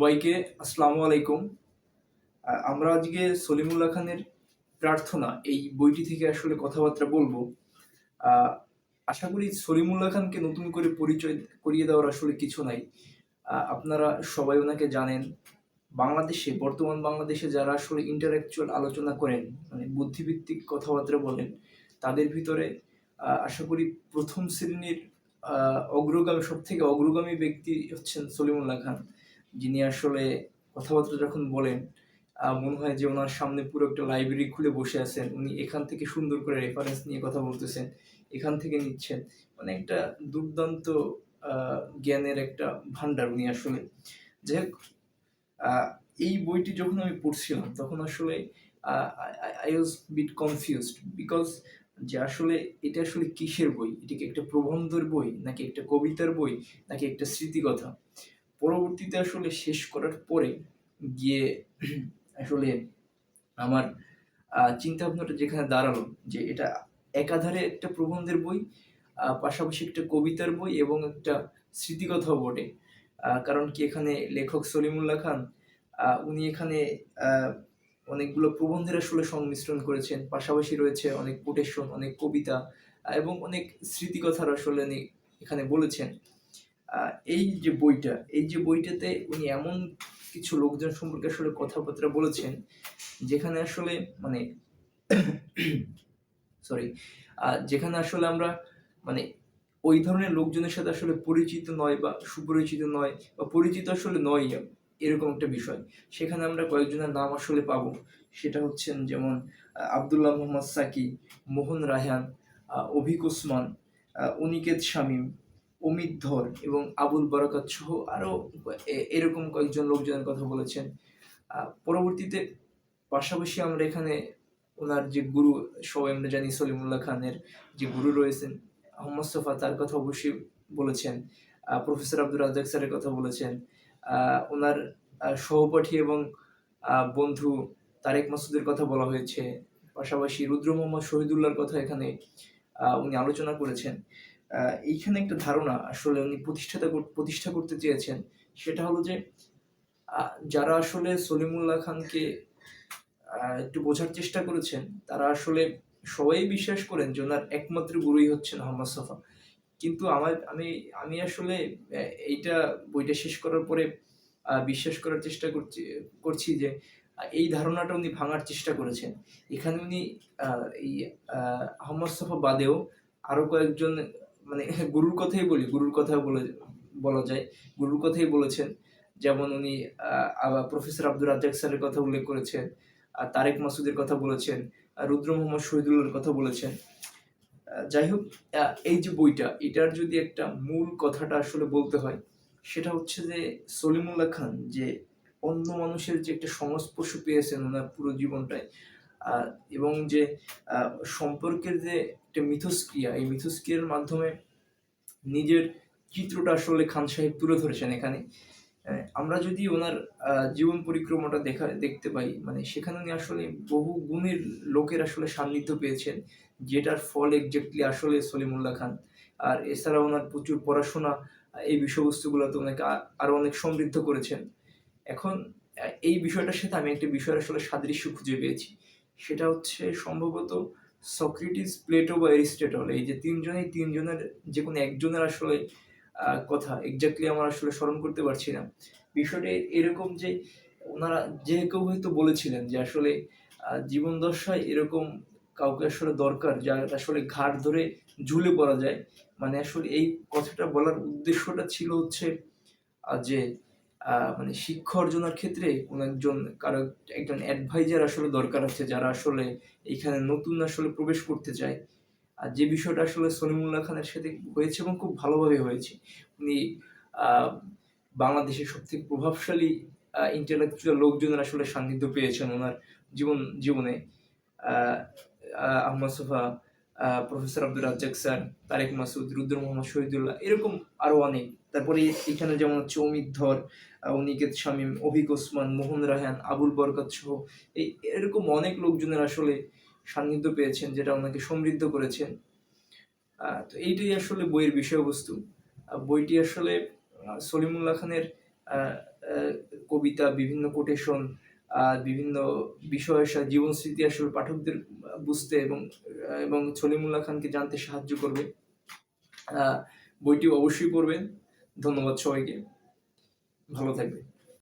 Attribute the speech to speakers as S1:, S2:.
S1: সবাইকে আসসালামু আলাইকুম। আমরা আজকে সলিমুল্লাহ খানের প্রার্থনা এই বইটি থেকে আসলে কথাবার্তা বলবো। আহ, আশা করি সলিমুল্লাহ খানকে নতুন করে পরিচয় করিয়ে দেওয়ার আসলে কিছু নাই। আপনারা সবাই ওনাকে জানেন। বর্তমান বাংলাদেশে যারা আসলে ইন্টালেকচুয়াল আলোচনা করেন, মানে বুদ্ধিভিত্তিক কথাবার্তা বলেন, তাদের ভিতরে আশা করি প্রথম শ্রেণীর সব থেকে অগ্রগামী ব্যক্তি হচ্ছেন সলিমুল্লাহ খান, যিনি আসলে কথাবার্তা যখন বলেন মনে হয় যে ওনার সামনে পুরো একটা লাইব্রেরি খুলে বসে আছেন। উনি এখান থেকে সুন্দর করে রেফারেন্স নিয়ে কথা বলতেছেন, এখান থেকে নিচ্ছেন। মানে একটা দুর্দান্ত জ্ঞানের একটা ভান্ডার উনি আসলে। যাই হোক, এই বইটি যখন আমি পড়ছিলাম তখন আসলে I was bit confused, because যে আসলে এটা আসলে কিসের বই, এটা কি একটা প্রবন্ধের বই, নাকি একটা কবিতার বই, নাকি একটা স্মৃতিকথা। পরবর্তীতে আসলে শেষ করার পরে গিয়ে আসলে আমার চিন্তা ভাবনাটা যেখানে দাঁড়ালো যে এটা একাধারে একটা প্রবন্ধের বই, পাশাপাশি একটা কবিতার বই এবং একটা স্মৃতিকথাও বটে। কারণ কি, এখানে লেখক সলিমুল্লাহ খান উনি এখানে অনেকগুলো প্রবন্ধের আসলে সংমিশ্রণ করেছেন, পাশাপাশি রয়েছে অনেক কোটেশন, অনেক কবিতা এবং অনেক স্মৃতিকথার আসলে উনি এখানে বলেছেন। এই যে বইটাতে উনি এমন কিছু লোকজন সম্পর্কে আসলে কথাবার্তা বলেছেন যেখানে আসলে মানে সরি যেখানে আসলে আমরা মানে ওই ধরনের লোকজনের সাথে আসলে পরিচিত নয় বা সুপরিচিত নয় বা পরিচিত আসলে নয়, এরকম একটা বিষয়। সেখানে আমরা কয়েকজনের নাম আসলে পাবো। সেটা হচ্ছেন যেমন আবদুল্লাহ মোহাম্মদ সাকি, মোহন রায়হান, অভিক ওসমান, অনিকেত শামীম, অমিত ধর এবং আবুল বরকত সহ আরো এরকম কয়েকজন লোকজনের কথা বলেছেন। পরবর্তীতে পাশাপাশি আমরা এখানে ওনার যে গুরু, সবাই আমরা জানি সলিমুল্লাহ খানের যে গুরু রয়েছেন আহমদ মুস্তফা, তার কথা অবশ্যই বলেছেন। প্রফেসর আব্দুর রাজ্জাক স্যারের কথা বলেছেন। ওনার সহপাঠী এবং বন্ধু তারেক মাসুদের কথা বলা হয়েছে। পাশাপাশি রুদ্র মোহাম্মদ শহীদুল্লাহর কথা এখানে উনি আলোচনা করেছেন। এইখানে একটা ধারণা আসলে উনি প্রতিষ্ঠা করতে চেয়েছেন, সেটা হলো যে যারা আসলে সলিমুল্লাহ খানকে একটু বোঝার চেষ্টা করেছেন, তারা আসলে সবাই বিশ্বাস করেন যে ওনার একমাত্র গুরুই হচ্ছেন আহমদ সফা। কিন্তু আমি আসলে এইটা বইটা শেষ করার পরে বিশ্বাস করার চেষ্টা করছি যে এই ধারণাটা উনি ভাঙার চেষ্টা করেছেন। এখানে উনি এই আহমদ সফা বাদেও আরো কয়েকজন, মানে গুরুর কথা বলা যায়, গুরুর কথাই বলেছেন। যেমন উনি প্রফেসর আব্দুর রাজ্জাক স্যারের কথা উল্লেখ করেছেন, তারেক মাসুদের কথা বলেছেন, রুদ্র মোহাম্মদ শহীদুল্লাহর কথা বলেছেন। যাই হোক, এই যে বইটা, এটার যদি একটা মূল কথাটা আসলে বলতে হয়, সেটা হচ্ছে যে সলিমুল্লাহ খান যে অন্য মানুষের যে একটা সংস্পর্শ পেয়েছেন ওনার পুরো জীবনটায়, এবং যে সম্পর্কের যে একটা মিথস্ক্রিয়া, এই মিথস্ক্রিয়ার মাধ্যমে নিজের চিত্রটা আসলে খান সাহেব তুলে ধরেছেন এখানে। আমরা যদি ওনার জীবন পরিক্রমাটা দেখতে পাই, মানে সেখানে উনি আসলে বহু গুণের লোকের আসলে সান্নিধ্য পেয়েছেন, যেটার ফল এক্স্যাক্টলি আসলে সলিমুল্লাহ খান। আর এছাড়া ওনার প্রচুর পড়াশোনা এই বিষয়বস্তুগুলোতে ওনাকে আরো অনেক সমৃদ্ধ করেছেন। এখন এই বিষয়টার সাথে আমি একটা বিষয়ের আসলে সাদৃশ্য খুঁজে পেয়েছি। সেটা হচ্ছে সম্ভবত সক্রেটিস, প্লেটো বা এরিস্টটল। এই যে তিনজনের যে কোনো একজনের আসলে কথা এক্স্যাক্টলি আমার আসলে স্মরণ করতে পারছি না। বিষয়টা এরকম যে ওনারা যে কেউ হয়তো বলেছিলেন যে আসলে জীবন দশায় এরকম কাউকে আসলে দরকার যার আসলে ঘাট ধরে ঝুলে পড়া যায়। মানে আসলে এই কথাটা বলার উদ্দেশ্যটা ছিল হচ্ছে যে মানে শিক্ষা অর্জনের ক্ষেত্রে কোনো একজন অ্যাডভাইজার আসলে দরকার আছে, যারা আসলে এখানে নতুন আসলে প্রবেশ করতে চায়। আর যে বিষয়টা আসলে সলিমুল্লাহ খানের সাথে হয়েছে এবং খুব ভালোভাবে হয়েছে। উনি বাংলাদেশের সবথেকে প্রভাবশালী ইন্টেলেকচুয়াল লোকজনের আসলে সান্নিধ্য পেয়েছেন ওনার জীবনে। আহমদ সোফা, প্রফেসর আব্দুর রাজ্জাক স্যার, তারেক মাসুদ, রুদ্র মোহাম্মদ শহীদুল্লাহ, এরকম আরো অনেক। তারপরে এখানে যেমন হচ্ছে অমিত ধর, অনিকেত শামীম, অভিক ওসমান, মোহন রায়হান, আবুল বরকত সহ এরকম অনেক লোকজনের আসলে সান্নিধ্য পেয়েছেন, যেটা ওনাকে সমৃদ্ধ করেছেন। তো এইটাই আসলে বইয়ের বিষয়বস্তু। বইটি আসলে সলিমুল্লাহ খানের কবিতা, বিভিন্ন কোটেশন, বিভিন্ন বিষয়ের সাথে জীবন স্মৃতি আসলে পাঠকদের বুঝতে এবং সলিমুল্লাহ খানকে জানতে সাহায্য করবে। বইটি অবশ্যই পড়বেন। ধন্যবাদ সবাইকে। ভালো থাকবেন।